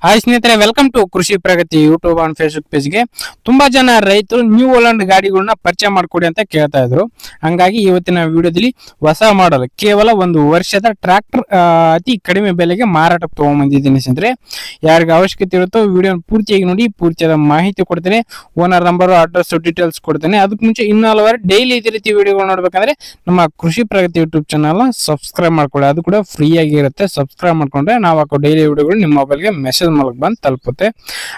Hi ಸ್ನೇಹಿತರೆ, welcome to ಕೃಷಿ ಪ್ರಗತಿ YouTube and Facebook ಪೇಜ್ಗೆ. ತುಂಬಾ ಜನ ರೈತರು ನ್ಯೂ ಹೋಲ್ಯಾಂಡ್ ಗಾಡಿಗಳನ್ನ ಪರಿಚಯ ಮಾಡ್ಕೊಡಿ ಅಂತ ಕೇಳ್ತಾ ಇದ್ರು. ಹಂಗಾಗಿ ಇವತ್ತಿನ ವಿಡಿಯೋದಲ್ಲಿ ಹೊಸ ಮಾಡಲ್ ಕೇವಲ ಒಂದು ವರ್ಷದ ಟ್ರಾಕ್ಟರ್ ಅತಿ ಕಡಿಮೆ ಬೆಲೆಗೆ ಮಾರಾಟಕ್ಕೆ ತಗೊಂಡ್ಬಂದಿದ್ದೀನಿ ಸ್ನೇಹಿತರೆ. ಯಾರಿಗೆ ಅವಶ್ಯಕತೆ ಇರುತ್ತೋ ವಿಡಿಯೋ ಪೂರ್ತಿಯಾಗಿ ನೋಡಿ, ಪೂರ್ತಿಯಾದ ಮಾಹಿತಿ ಕೊಡ್ತೇನೆ. ಓನರ್ ನಂಬರ್, ಅಡ್ರೆಸ್, ಡೀಟೇಲ್ಸ್ ಕೊಡ್ತೇನೆ. ಅದಕ್ಕೆ ಮುಂಚೆ ಇನ್ನೂ ಹಲವಾರು ಡೈಲಿ ಇದೇ ರೀತಿ ವಿಡಿಯೋಗಳು ನೋಡ್ಬೇಕಂದ್ರೆ ನಮ್ಮ ಕೃಷಿ ಪ್ರಗತಿ ಯೂಟ್ಯೂಬ್ ಚಾನಲ್ ಸಬ್ಸ್ಕ್ರೈಬ್ ಮಾಡ್ಕೊಳ್ಳಿ. ಅದು ಕೂಡ ಫ್ರೀ ಆಗಿ ಇರುತ್ತೆ. ಸಬ್ಸ್ಕ್ರೈಬ್ ಮಾಡ್ಕೊಂಡ್ರೆ ನಾವು ಹಾಕೋ ಡೈಲಿ ವಿಡಿಯೋಗಳು ನಿಮ್ಮ ಮೊಬೈಲ್ಗೆ ಮೆಸೇಜ್ ಮೂಲಕ ಬಂದು ತಲುಪುತ್ತೆ.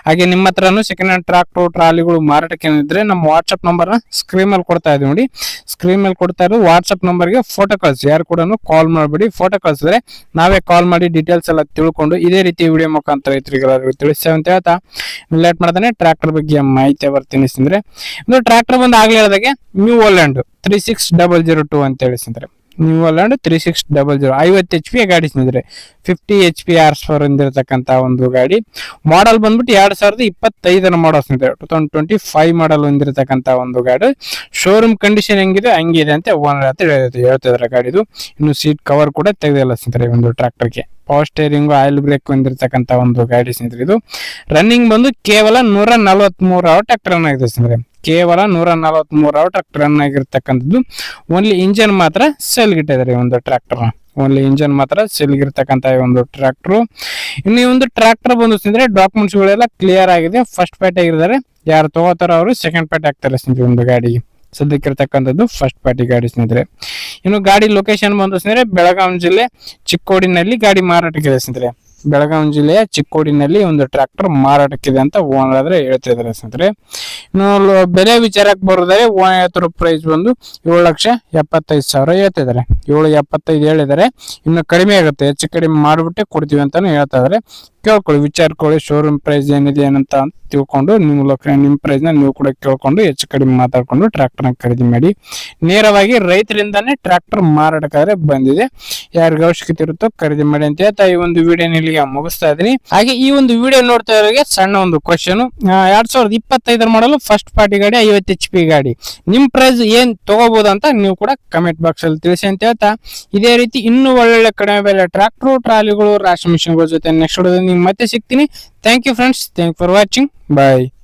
ಹಾಗೆ ನಿಮ್ಮ ಹತ್ರನು ಸೆಕೆಂಡ್ ಹ್ಯಾಂಡ್ ಟ್ರಾಕ್ಟರ್ ಟ್ರಾಲಿಗಳು ಮಾರಾಟಕ್ಕೆ ಏನಿದ್ರೆ ನಮ್ಮ ವಾಟ್ಸ್ಆಪ್ ನಂಬರ್ ಸ್ಕ್ರೀನ್ ಮೇಲೆ ಕೊಡ್ತಾ ಇದೀವಿ ನೋಡಿ. ಸ್ಕ್ರೀನ್ ಮೇಲೆ ಕೊಡ್ತಾ ಇರೋದು ವಾಟ್ಸ್ಆಪ್ ನಂಬರ್ಗೆ ಫೋಟೋ ಕಳಿಸಿ. ಯಾರು ಕೂಡ ಕಾಲ್ ಮಾಡಬೇಡಿ, ಫೋಟೋ ಕಳಿಸಿದ್ರೆ ನಾವೇ ಕಾಲ್ ಮಾಡಿ ಡೀಟೇಲ್ಸ್ ಎಲ್ಲ ತಿಳ್ಕೊಂಡು ಇದೇ ರೀತಿ ವಿಡಿಯೋ ಮುಖಾಂತರ ರೈತರಿಗೆಲ್ಲರಿಗೂ ತಿಳಿಸ್ತೇವೆ ಅಂತ ಹೇಳ್ತಾ ಲೇಟ್ ಮಾಡ್ತಾನೆ ಟ್ರಾಕ್ಟರ್ ಬಗ್ಗೆ ಮಾಹಿತಿ ಬರ್ತೀನಿ ಸ್ನೇಹಿತರೆ. ಇದು ಟ್ರಾಕ್ಟರ್ ಬಂದು ಆಗ್ಲೇ ಹೇಳಿದಾಗೆ ನ್ಯೂ ಹೋಲ್ಯಾಂಡ್ 36002 ಅಂತ ಹೇಳಿ ಸ್ನೇಹಿತರೆ. ನ್ಯೂ ಹೋಲ್ಯಾಂಡ್ 36000 50 HP ಗಾಡಿ ಸ್ನೇಹಿತರೆ. 50 HP RS4 ಹೊಂದಿರತಕ್ಕಂತ ಒಂದು ಗಾಡಿ. ಮಾಡಲ್ ಬಂದ್ಬಿಟ್ಟು 2025 ಮಾಡಲ್ ಸ್ನೇಹಿತರೆ. 2025 ಮಾಡಲ್ ಹೊಂದಿರತಕ್ಕಂತ ಒಂದು ಗಾಡಿ. ಶೋರೂಮ್ ಕಂಡೀಷನ್ ಹೆಂಗಿದೆ ಹಂಗಿದೆ ಅಂತ ಓನರ್ ಅಂತ ಹೇಳ್ತಿದಾರೆ ಗಾಡಿದು. ಇನ್ನು ಸೀಟ್ ಕವರ್ ಕೂಡ ತೆಗೆದಿಲ್ಲ ಸ್ನೇಹಿತರೆ ಒಂದು ಟ್ರಾಕ್ಟರ್ಗೆ. ಪವರ್ ಸ್ಟೇರಿಂಗ್, ಆಯಿಲ್ ಬ್ರೇಕ್ ಹೊಂದಿರತಕ್ಕಂತ ಒಂದು ಗಾಡಿ ಸ್ನೇಹಿತರೆ. ಇದು ರನ್ನಿಂಗ್ ಬಂದು ಕೇವಲ 143 ಅವರ್ ಟ್ರಾಕ್ಟರ್ ರನ್ ಆಗಿದೆ ಸ್ನೇಹಿತರೆ. ಕೇವಲ 143 ಅವರ್ ಟ್ರಾಕ್ಟರ್ ರನ್ ಆಗಿರ್ತಕ್ಕಂಥದ್ದು. ಓನ್ಲಿ ಇಂಜನ್ ಮಾತ್ರ ಸೇಲ್ಗಿಟ್ಟಿದ್ದಾರೆ ಒಂದು ಟ್ರಾಕ್ಟರ್. ಓನ್ಲಿ ಇಂಜನ್ ಮಾತ್ರ ಸೇಲ್ಗಿರ್ತಕ್ಕಂಥ ಒಂದು ಟ್ರಾಕ್ಟರ್. ಇನ್ನು ಈ ಒಂದು ಟ್ರಾಕ್ಟರ್ ಬಂದು ಸ್ನೇಹಿತರೆ ಡಾಕ್ಯುಮೆಂಟ್ಸ್ ಗಳೆಲ್ಲ ಕ್ಲಿಯರ್ ಆಗಿದೆ. ಫಸ್ಟ್ ಪಾರ್ಟಿ ಆಗಿದ್ದಾರೆ. ಯಾರು ತಗೋತಾರ ಅವರು ಸೆಕೆಂಡ್ ಪಾರ್ಟಿ ಆಗ್ತಾರೆ ಸ್ನೇಹಿತರೆ. ಒಂದು ಗಾಡಿಗೆ ಸದ್ಯಕ್ಕಿರ್ತಕ್ಕಂಥದ್ದು ಫಸ್ಟ್ ಪಾರ್ಟಿ ಗಾಡಿ ಸ್ನೇಹಿತರೆ. ಇನ್ನು ಗಾಡಿ ಲೊಕೇಶನ್ ಬಂದು ಸ್ನೇಹಿತರೆ ಬೆಳಗಾವಿ ಜಿಲ್ಲೆ ಚಿಕ್ಕೋಡಿನಲ್ಲಿ ಗಾಡಿ ಮಾರಾಟಕ್ಕಿದೆ ಸ್ನೇಹಿತರೆ. ಬೆಳಗಾವಿ ಜಿಲ್ಲೆಯ ಚಿಕ್ಕೋಡಿನಲ್ಲಿ ಒಂದು ಟ್ರಾಕ್ಟರ್ ಮಾರಾಟಕ್ಕಿದೆ ಅಂತ ಓನರ್ ಆದ್ರೆ ಹೇಳ್ತಿದ್ದಾರೆ ಸ್ನೇಹಿತರೆ. ಇನ್ನು ಬೆಲೆ ವಿಚಾರಕ್ಕೆ ಬರೋದಾದ್ರೆ ಓನರ್ ಪ್ರೈಸ್ ಬಂದು 7,75,000 ಹೇಳ್ತಿದ್ದಾರೆ. 7,75,000 ಹೇಳಿದ್ದಾರೆ. ಇನ್ನು ಕಡಿಮೆ ಆಗುತ್ತೆ, ಹೆಚ್ಚು ಕಡಿಮೆ ಮಾಡ್ಬಿಟ್ಟೆ ಕೊಡ್ತೀವಿ ಅಂತಾನು ಹೇಳ್ತಾ ಇದಾರೆ. ಕೇಳ್ಕೊಳ್ಳಿ, ವಿಚಾರಕೊಳ್ಳಿ. ಶೋರೂಮ್ ಪ್ರೈಸ್ ಏನಿದೆ ಏನಂತ ತಿಳ್ಕೊಂಡು ನಿಮ್ಮ ಪ್ರೈಸ್ ನ ನೀವು ಕೂಡ ಕೇಳ್ಕೊಂಡು ಹೆಚ್ಚು ಕಡಿಮೆ ಮಾತಾಡ್ಕೊಂಡು ಟ್ರಾಕ್ಟರ್ ನ ಖರೀದಿ ಮಾಡಿ. ನೇರವಾಗಿ ರೈತರಿಂದಾನೇ ಟ್ರಾಕ್ಟರ್ ಮಾರಾಟಕ್ಕಾದ್ರೆ ಬಂದಿದೆ. ಯಾರಿಗೆ ಅವಶ್ಯಕತೆ ಇರುತ್ತೋ ಖರೀದಿ ಮಾಡಿ ಅಂತ ಹೇಳ್ತಾ ಈ ಒಂದು ವಿಡಿಯೋ ಇಲ್ಲಿಗೆ ಮುಗಿಸ್ತಾ ಇದೀನಿ. ಹಾಗೆ ಈ ಒಂದು ವಿಡಿಯೋ ನೋಡ್ತಾ ಇರೋರಿಗೆ ಸಣ್ಣ ಒಂದು ಕ್ವಶನ್. 2025 ಮಾಡಲು ಫಸ್ಟ್ ಪಾರ್ಟಿ ಗಾಡಿ 50 HP ಗಾಡಿ ನಿಮ್ ಪ್ರೈಸ್ ಏನ್ ತಗೋಬಹುದು ಅಂತ ನೀವು ಕೂಡ ಕಮೆಂಟ್ ಬಾಕ್ಸ್ ಅಲ್ಲಿ ತಿಳಿಸಿ ಅಂತ ಹೇಳ್ತಾ ಇದೇ ರೀತಿ ಇನ್ನೂ ಒಳ್ಳೊಳ್ಳೆ ಕಡಿಮೆ ಬೆಲೆ ಟ್ರಾಕ್ಟರ್ ಟ್ರಾಲಿಗಳು ರಾಶಿ ಮಿಷನ್ಗಳ ಜೊತೆ ನೆಕ್ಸ್ಟ್ ವಿಡಿಯೋದಲ್ಲಿ ಮತ್ತೆ ಸಿಗ್ತೀನಿ. Thank you friends. Thank for watching. Bye.